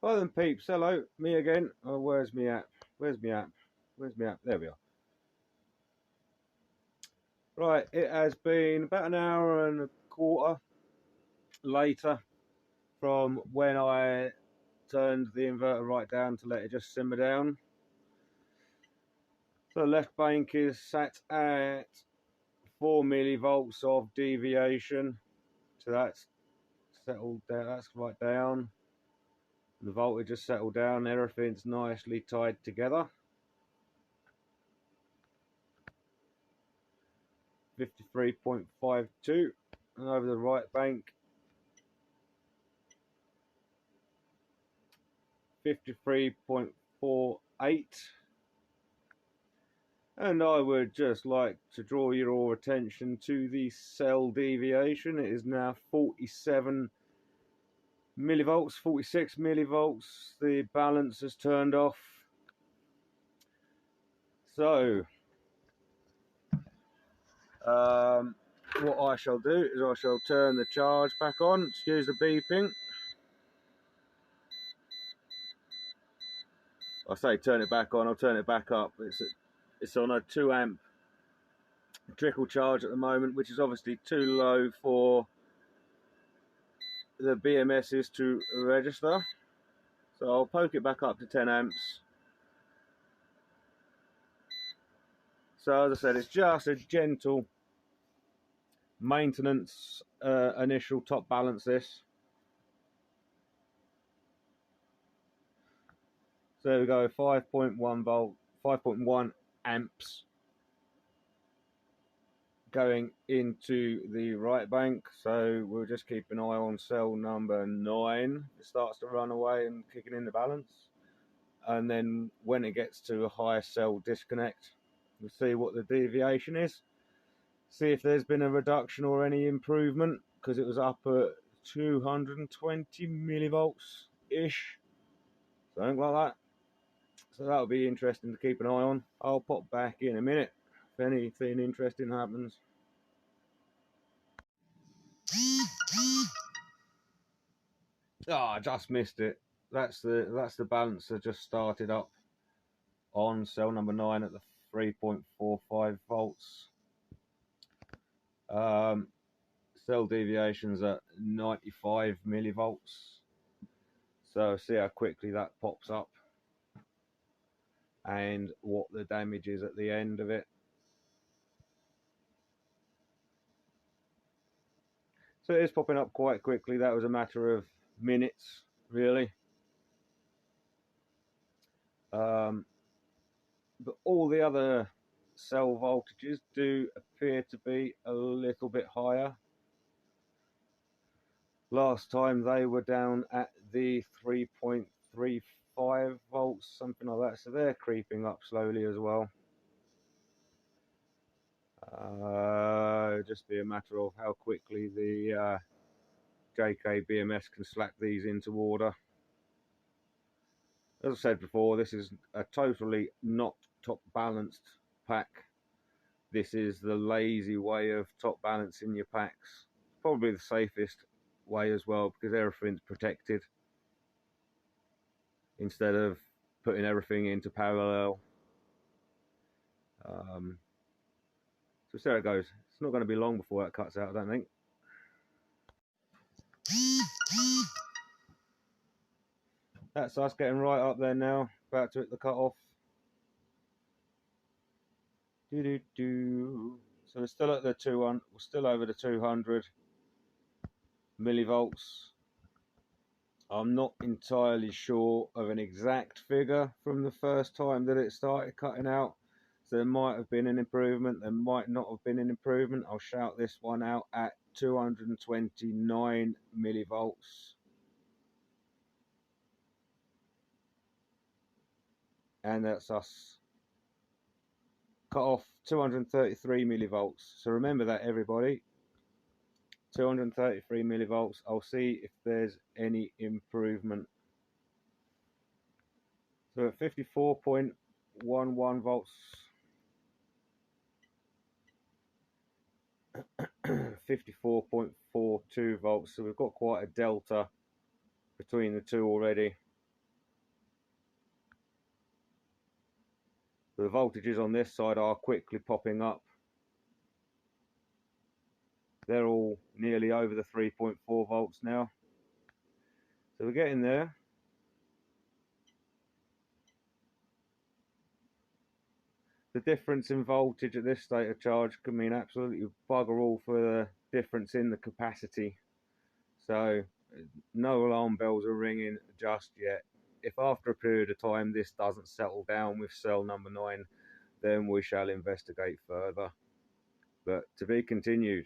Hi then peeps, hello, me again. Oh, where's me app? Where's me app? Where's me app? There we are. Right, it has been about an hour and a quarter later from when I turned the inverter right down to let it just simmer down. So the left bank is sat at 4 millivolts of deviation. So that's settled down, that's right down. The voltage has settled down, everything's nicely tied together. 53.52, and over the right bank 53.48. And I would just like to draw your attention to the cell deviation. It is now 47 millivolts, 46 millivolts. The balance has turned off. So what I shall do is I shall turn the charge back on. Excuse the beeping. I say turn it back on, I'll turn it back up. It's on a 2 amp trickle charge at the moment, which is obviously too low for the BMSs to register. So I'll poke it back up to 10 amps. So as I said, it's just a gentle maintenance initial top balance this. So there we go, 5.1 volt, 5.1 amps going into the right bank. So we'll just keep an eye on cell number 9. It starts to run away and kicking in the balance. And then when it gets to a high cell disconnect, we'll see what the deviation is. See if there's been a reduction or any improvement, because it was up at 220 millivolts ish, something like that. So that'll be interesting to keep an eye on. I'll pop back in a minute if anything interesting happens. I just missed it. That's the balance that just started up on cell number 9 at the 3.45 volts. Cell deviations at 95 millivolts. So see how quickly that pops up and what the damage is at the end of it. So it is popping up quite quickly. That was a matter of minutes, really. But all the other cell voltages do appear to be a little bit higher. Last time they were down at the 3.35 volts, something like that. So they're creeping up slowly as well. Just be a matter of how quickly the JK BMS can slack these into order. As I said before, this is a totally not top balanced pack. This is the lazy way of top balancing your packs. Probably the safest way as well, because everything's protected instead of putting everything into parallel. So see how it goes. It's not going to be long before that cuts out, I don't think. That's us getting right up there now, about to hit the cut off. So we're still at the 200, we're still over the 200 millivolts. I'm not entirely sure of an exact figure from the first time that it started cutting out. So there might have been an improvement, there might not have been an improvement. I'll shout this one out at 229 millivolts. And that's us. Cut off 233 millivolts. So remember that, everybody. 233 millivolts. I'll see if there's any improvement. So at 54.11 volts, 54.42 volts. So we've got quite a delta between the two already. So the voltages on this side are quickly popping up. They're all nearly over the 3.4 volts now. So we're getting there. The difference in voltage at this state of charge can mean absolutely bugger all for the difference in the capacity. So no alarm bells are ringing just yet. If after a period of time this doesn't settle down with cell number 9, then we shall investigate further. But to be continued.